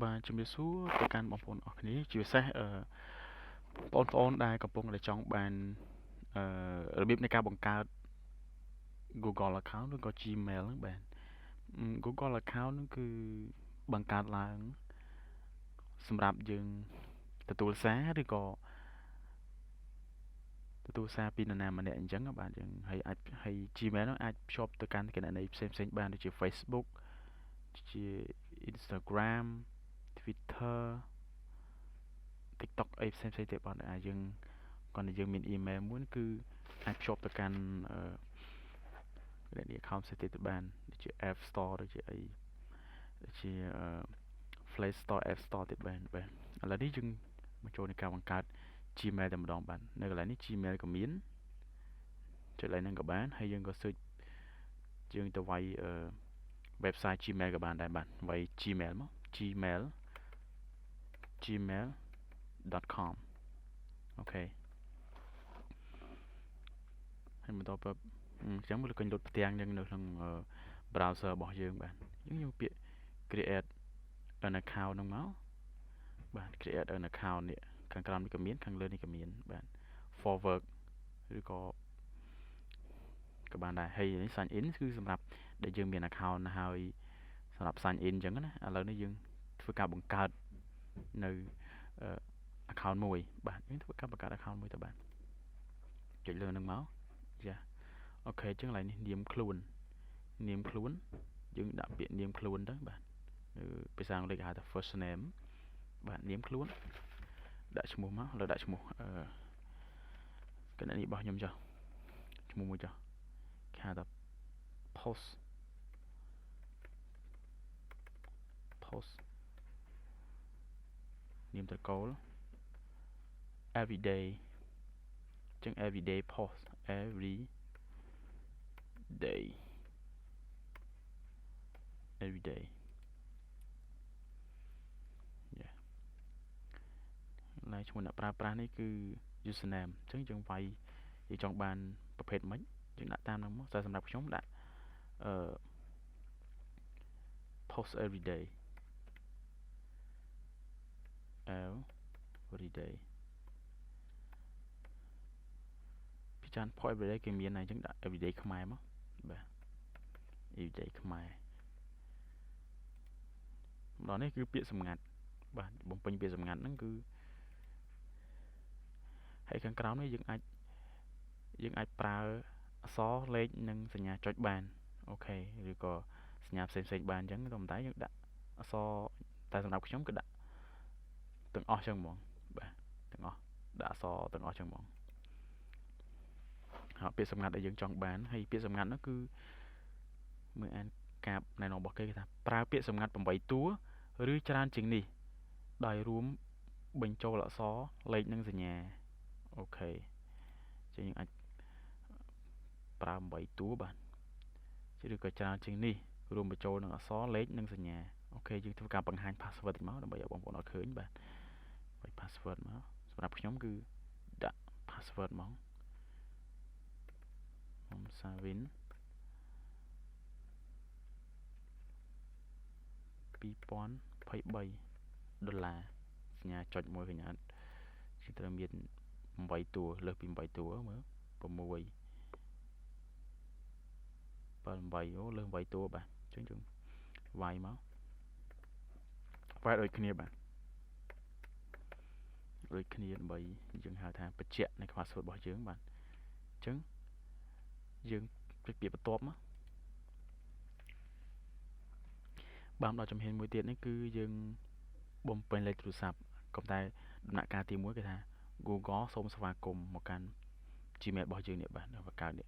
បាទជំរាបសួរទៅកាន់បងប្អូនអរគ្នាជាពិសេសបងប្អូនដែលកំពុងតែចង់បានរបៀបនៃការបង្កើត Google account ឬក៏ Gmail ហ្នឹងបាទGoogle account ហ្នឹងគឺបង្កើតឡើងសម្រាប់យើងទទួលសារឬក៏ទទួលសារពីនរណាម្នាក់អញ្ចឹងបាទយើងហើយ Gmail ហ្នឹងអាចភ្ជាប់ទៅកាន់គណនីផ្សេងៗបានដូចជា Facebook ជា Instagram Twitter TikTok អីផ្សេងៗទៀតបាទអាចយើងគាត់តែយើងមាន email មួយគឺអាចភ្ជាប់ទៅកាន់គណនី account ផ្សេងទៀតទៅបានដូចជា App Store ដូចជាអីដូចជាPlay Store App Store ទៀតបានបាទឥឡូវនេះយើងមកចូលในការបង្កើត Gmail តែម្ដងបាទនៅកន្លែងនេះ Gmail ក៏មានចុចកន្លែងហ្នឹងក៏បានហើយយើងក៏ search យើងទៅវាយwebsite Gmail ក៏បានដែរបាទវាយ Gmail មក gmail.com អូខេហើយបន្តទៅអញ្ចឹងមកឃើញលុតផ្ទាំងយើងនៅក្នុង browser របស់យើងបាទយើងយកពាក្យ create an account ហ្នឹងមកបាទ create an account នេះខាងក្រោមនេះក៏មានខាងលើនេះក៏មានបាទ forward ឬក៏បានដែរហើយនេះ sign in គឺសម្រាប់ដែលយើងមាន account ហើយសម្រាប់ sign in អញ្ចឹងណាឥឡូវនេះយើងធ្វើការបង្កើតនៅ account មួយបាទយើងធ្វើការបង្កើត account មួយទៅបាទចុចលើនឹងមកយ៉ាអូខេអញ្ចឹងកន្លែងនេះនាមខ្លួនយើងដាក់ពាក្យនាមខ្លួនទៅបាទភាសាអង់គ្លេសគេហៅថា first name បាទនាមខ្លួនដាក់ឈ្មោះមកលើដាក់ឈ្មោះគណនីរបស់ខ្ញុំចុះឈ្មោះមួយចុះគេហៅថា post post នាមត្រកូល everyday អញ្ចឹង everyday post every day everyday យ៉ាឡើយឈ្មោះអ្នកប្រើប្រាស់នេះគឺ username អញ្ចឹងយើងវាយយើងចង់បានប្រភេទម៉េចយើងដាក់តាមហ្នឹងមកតែសម្រាប់ខ្ញុំដាក់អឺ post everyday everyday ពីចាន post everyday គេមានហើយអញ្ចឹងដាក់ everyday ខ្មែរមកបាទ everyday ខ្មែរម្ដងនេះគឺពាក្យសម្ងាត់បាទបំពេញពាក្យសម្ងាត់ហ្នឹងគឺហើយខាងក្រោមនេះយើងអាចប្រើអក្សរលេខនិងសញ្ញាចុចបានអូខេឬក៏សញ្ញាផ្សេងៗបានអញ្ចឹងតែយើងដាក់អក្សរតែសម្រាប់ខ្ញុំគឺដាក់ទាំងអស់ចឹងហ្មងបាទទាំងអស់ដាក់អក្សរទាំងអស់ចឹងហ្មងហើយពាក្យសម្ងាត់ដែលយើងចង់បានហើយពាក្យសម្ងាត់នោះគឺមើលអានការណែនាំរបស់គេថាប្រើពាក្យសម្ងាត់8តួឬច្រើនជាងនេះដោយរួមបញ្ចូលអក្សរលេខនិងសញ្ញាអូខេចឹងយើងអាចប្រើ8តួបាទឬក៏ច្រើនជាងនេះរួមបញ្ចូលនឹងអក្សរលេខនិងសញ្ញាអូខេយើងធ្វើការបង្ហាញ password តិចមកដើម្បីឲ្យបងប្អូនអត់ឃើញបាទឲ្យ password មកសម្រាប់ខ្ញុំគឺដាក់ password មកខ្ញុំសាវិន2023ដុល្លារសញ្ញាចុចមួយឃើញអត់គឺត្រូវមាន8តួលើសពី8តួមើល6 7 8អូលើស8តួបាទអញ្ចឹងយើងវាយមកវាយដូចគ្នាបាទដូចគ្នាដើម្បីយើងហៅថាបញ្ជាក់នៃ password របស់យើងបាទអញ្ចឹងយើងចុចពាក្យបន្ទាប់មកបានដល់ជំហានមួយទៀតនេះគឺយើងបំពេញលេខទូរស័ព្ទក៏តែដំណាក់កាលទី1គេថា Google សូមស្វាគមន៍មកកាន់ Gmail របស់យើងនេះបាទបង្កើតនេះ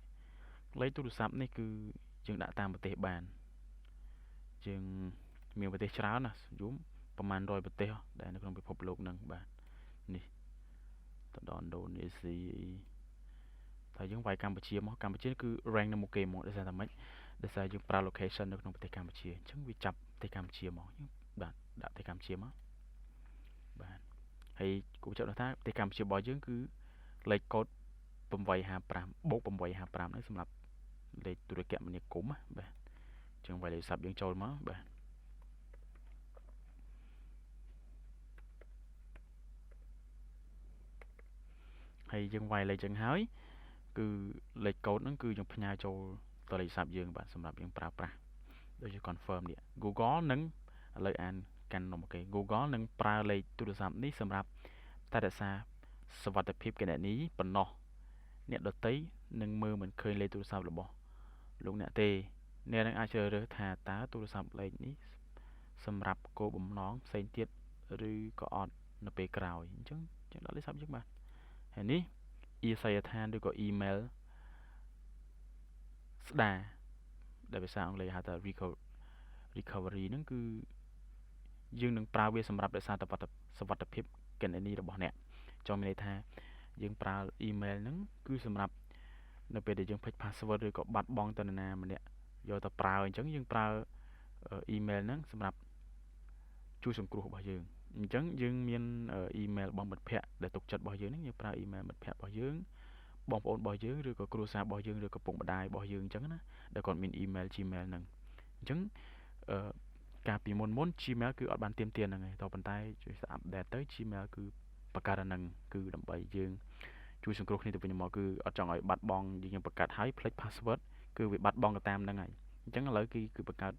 លេខទូរស័ព្ទនេះគឺយើងដាក់តាមប្រទេសបានយើងមានប្រទេសច្រើនណាស់យំប្រហែល100ប្រទេសដែលនៅក្នុងពិភពលោកហ្នឹងបាទនេះទៅដល់ឥណ្ឌូនេស៊ីតែយើងវាយកម្ពុជាមកកម្ពុជាគឺ rank នៅមុខគេហ្មងដោយសារតែម៉េចដោយសារយើងប្រើ location នៅក្នុងប្រទេសកម្ពុជាអញ្ចឹងវាចាប់ប្រទេសកម្ពុជាមកយើងបាទដាក់ប្រទេសកម្ពុជាមកបាទហើយគូចាប់ថាប្រទេសកម្ពុជារបស់យើងគឺលេខកូដ855បូក855នេះសម្រាប់លេខទូរគមនាគមន៍បាទអញ្ចឹងវាយលេខទូរស័ព្ទយើងចូលមកបាទ ហើយយើងវាយលេខចឹងហើយគឺលេខកូដហ្នឹងគឺយើងផ្ញើចូលទៅលេខទូរស័ព្ទយើងបាទសម្រាប់យើងប្រើប្រាស់ដូចជា confirm នេះ Google នឹងឥឡូវអានកាន់នំអូខេ Google នឹងប្រើលេខទូរស័ព្ទនេះសម្រាប់តែរក្សាសុវត្ថិភាពគណនីប៉ុណ្ណោះអ្នកដទៃនឹងមើលមិនឃើញលេខទូរស័ព្ទរបស់លោកអ្នកទេអ្នកនឹងអាចជ្រើសរើសថាតើទូរស័ព្ទលេខនេះសម្រាប់គោលបំណងផ្សេងទៀតឬក៏អត់នៅពេលក្រោយអញ្ចឹងដាក់លេខទូរស័ព្ទយើងបាទហើយនេះអ៊ីស័យដ្ឋានឬក៏ email ស្ដារដែលភាសាអង់គ្លេសហៅថា recovery ហ្នឹងគឺយើងនឹងប្រើវាសម្រាប់រក្សាសុវត្ថិភាពគណនីរបស់អ្នកចង់មានន័យថាយើងប្រើ email ហ្នឹងគឺសម្រាប់នៅពេលដែលយើងភ្លេច password ឬក៏បាត់បង់ទៅនរណាម្នាក់យកទៅប្រើអញ្ចឹងយើងប្រើ email ហ្នឹងសម្រាប់ជួយសង្គ្រោះរបស់យើងអញ្ចឹងយើងមាន email របស់មិត្តភ័ក្តិដែលទុកចិត្តរបស់យើងហ្នឹងយើងប្រើ email មិត្តភ័ក្តិរបស់យើងបងប្អូនរបស់យើងឬក៏គ្រួសាររបស់យើងឬក៏ពុកម្ដាយរបស់យើងអញ្ចឹងណាដែលគាត់មាន email Gmail ហ្នឹងអញ្ចឹងកាលពីមុន Gmail គឺអត់បានទៀមទានហ្នឹងឯងតែប៉ុន្តែជួយ update ទៅ Gmail គឺបង្កើតហ្នឹងគឺដើម្បីយើងជួយសង្គ្រោះគ្នាទៅវិញទៅមកគឺអត់ចង់ឲ្យបាត់បង់យើងបង្កើតឲ្យភ្លេច password គឺវាបាត់បង់ទៅតាមហ្នឹងហើយអញ្ចឹងឥឡូវគឺបង្កើត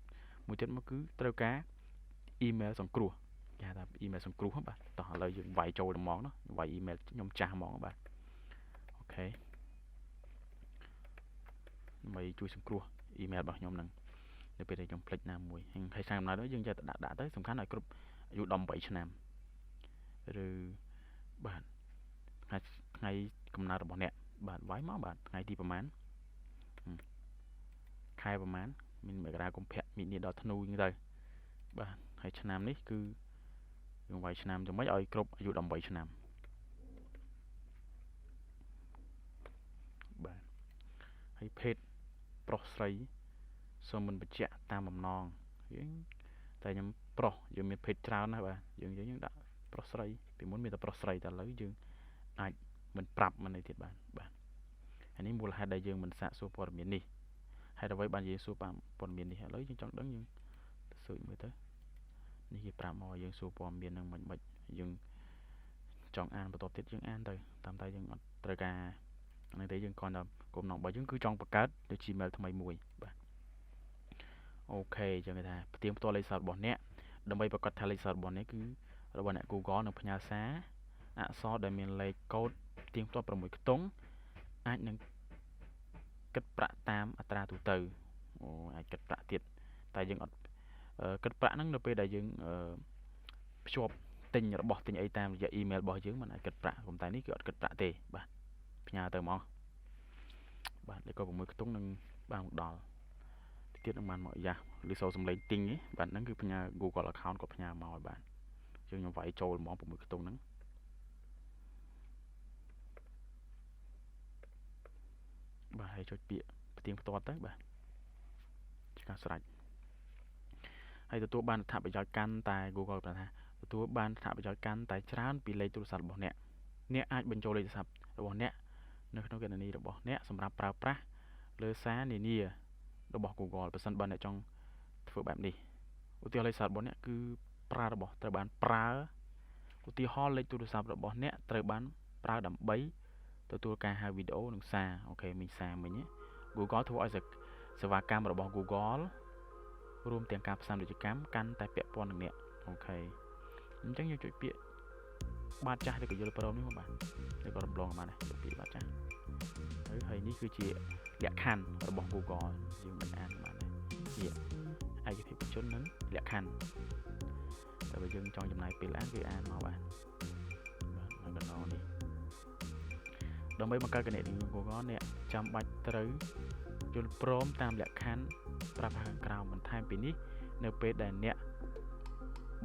មួយទៀតមកគឺត្រូវការ email សង្គ្រោះគេហៅថា email សង្គ្រោះបាទតោះឥឡូវយើងវាយចូលហ្មងណាវាយ email ខ្ញុំចាស់ហ្មងបាទអូខេដើម្បីជួយសង្គ្រោះ email របស់ខ្ញុំហ្នឹងនៅពេលដែលខ្ញុំភ្លេចណាមួយហើយឆ្នាំកំណើតយើងចេះតែដាក់ទៅសំខាន់ឲ្យគ្រប់អាយុ18ឆ្នាំឬបាទថ្ងៃកំណើតរបស់អ្នកបាទវាយមកបាទថ្ងៃទីប្រហែលខែប្រហែលមានមករាកុម្ភៈមិនិនាដល់ធ្នូអញ្ចឹងទៅបាទហើយឆ្នាំនេះគឺយើងវាយឆ្នាំយ៉ាងម៉េចឲ្យគ្រប់អាយុ18ឆ្នាំបាទហើយភេទប្រុសស្រីសូមមិនបញ្ជាក់តាមបំណងយើងតែខ្ញុំប្រុសយើងមានភេទច្រើនណាស់បាទយើងដាក់ប្រុសស្រីពីមុនមានតែប្រុសស្រីតែឥឡូវយើងអាចមិនប្រាប់មិនអីទៀតបាទហើយនេះមូលហេតុដែលយើងមិនសាកសួរព័ត៌មាននេះហេតុអ្វីបានយើងសួរព័ត៌មាននេះឥឡូវយើងចង់ដឹងយើងទៅស៊ើបមើលទៅនេះគេប្រាប់មកយើងសួរព័ត៌មានហ្នឹងមិនយើងចង់អានបន្តទៀតយើងអានទៅតាមតែយើងអត់ត្រូវការហ្នឹងទេយើងគ្រាន់តែគោលបំណងរបស់យើងគឺចង់បង្កើតទៅ Gmail ថ្មីមួយបាទអូខេចឹងគេថាផ្ទៀងផ្ទាត់លេខទូរស័ព្ទរបស់អ្នកដើម្បីប្រកាសថាលេខទូរស័ព្ទរបស់អ្នកគឺរបស់អ្នក Google នឹងផ្ញើសារអក្សរដែលមានលេខកូដផ្ទៀងផ្ទាត់6ខ្ទង់អាចនឹងគិតប្រាក់តាមអត្រាទូទៅអាចគិតប្រាក់ទៀតតែយើងអត់គិតប្រាក់ហ្នឹងនៅពេលដែលយើងភ្ជាប់ទិញរបស់ទិញអីតាមរយៈ email របស់យើងមិនអាចគិតប្រាក់ប៉ុន្តែនេះគឺអត់គិតប្រាក់ទេបាទផ្ញើទៅហ្មងបាទលេខកូដ6ខ្ទង់នឹងបានមកដល់ទៀតនឹងបានមកយ៉ាឬសូរសំឡេងទិញបាទហ្នឹងគឺផ្ញើ Google account ក៏ផ្ញើមកឲ្យបាទខ្ញុំវាយចូលហ្មង6ខ្ទង់ហ្នឹងបាទហើយចុចពាក្យផ្ទៀងផ្ទាត់ទៅបាទជាការស្រេចហើយទទួលបានអត្ថប្រយោជន៍កាន់តែ Google ប្រាប់ថាទទួលបានអត្ថប្រយោជន៍កាន់តែច្រើនពីលេខទូរស័ព្ទរបស់អ្នកអាចបញ្ចូលលេខទូរស័ព្ទរបស់អ្នកនៅក្នុងគណនីរបស់អ្នកសម្រាប់ប្រើប្រាស់លើសារនានារបស់ Google ប្រសិនបើអ្នកចង់ធ្វើបែបនេះឧទាហរណ៍លេខទូរស័ព្ទរបស់អ្នកគឺត្រូវបានប្រើឧទាហរណ៍លេខទូរស័ព្ទរបស់អ្នកត្រូវបានប្រើដើម្បីទទួលការហៅវីដេអូនិងសារអូខេមីសារមិញ Google ធ្វើឲ្យសេវាកម្មរបស់ Google រួមទាំងការផ្សាយពាណិជ្ជកម្មកាន់តែពាក់ព័ន្ធនឹងអ្នកអូខេអញ្ចឹងយើងចុចពាក្យបាតចាស់ឬក៏យល់ព្រមនេះមកបាទឬក៏រំលងបានដែរពាក្យបាតចាស់ហើយនេះគឺជាលក្ខខណ្ឌរបស់ Google យើងមិនអានបានដែរជាឯកភាពជននិងលក្ខខណ្ឌតែបើយើងចង់ចំណាយពេលអានគឺអានមកបាទនៅកណ្ដោនេះដើម្បីបង្កើតគណនី Google អ្នកចាំបាច់ត្រូវយល់ព្រមតាមលក្ខខណ្ឌប្រាប់ខាងក្រោមបន្ថែមពីនេះនៅពេលដែលអ្នក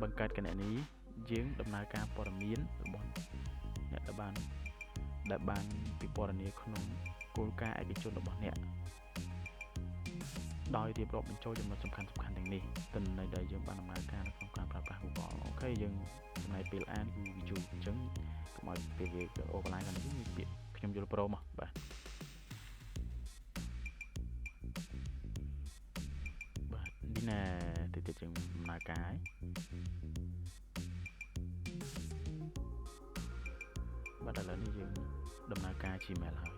បង្កើតគណនីយើងដំណើរការព័ត៌មានរបស់អ្នកដែលបានពិពណ៌នាក្នុងគោលការណ៍ឯកជនរបស់អ្នកដោយរៀបរាប់បញ្ចូលចំណុចសំខាន់ទាំងនេះទិន្នន័យដែលយើងបានដំណើរការនៅក្នុងការប្រើប្រាស់ Google អូខេយើងចំណាយពេលអានគឺវាយូរអញ្ចឹងកុំឲ្យពេលវាអូបន្លាយកាន់តែយូរមានពាក្យខ្ញុំយល់ព្រមមកបាទនេះណាទៅទៀតយើងដំណើរការហើយបាទឥឡូវនេះយើង ដំណើរការ Gmail ហើយ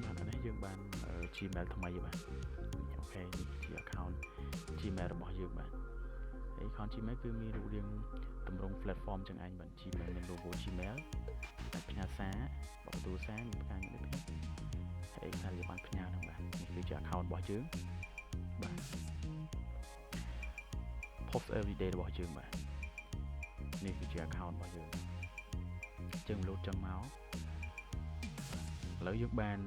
បាទអានេះយើងបាន Gmail ថ្មីបាទអូខេនេះជា account Gmail របស់យើងបាទហើយ account Gmail គឺមានរូបរាងតម្រង់ platform ចឹងឯងបាទ Gmail មាន logo Gmail អាចផ្ញើសារបកទូរសារមានផ្កាយនេះហើយឯកសារយើងបានផ្ញើហ្នឹងបាទនេះគឺជា account របស់យើងបាទ post everyday របស់យើងបាទនេះគឺជា account របស់យើងចឹង load ចឹងមកឥឡូវយើងបាន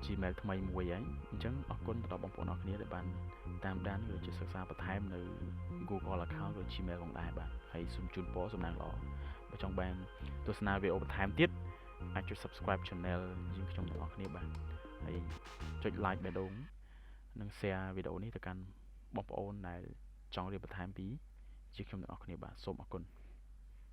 Gmail ថ្មីមួយហើយអញ្ចឹងអរគុណទៅដល់បងប្អូនអរគ្នាដែលបានតាមដានឬជាសិក្សាបន្ថែមនៅ Google account ឬ Gmail ផងដែរបាទហើយសូមជូនពរសំណាងល្អបើចង់បានទស្សនាវីដេអូបន្ថែមទៀតអាចចុច subscribe channel យើងខ្ញុំទាំងអស់គ្នាបាទហើយចុច like បេះដូងនិង share វីដេអូនេះទៅកាន់បងប្អូនដែលចង់រៀនបន្ថែមពីជាខ្ញុំទាំងអស់គ្នាបាទសូមអរគុណ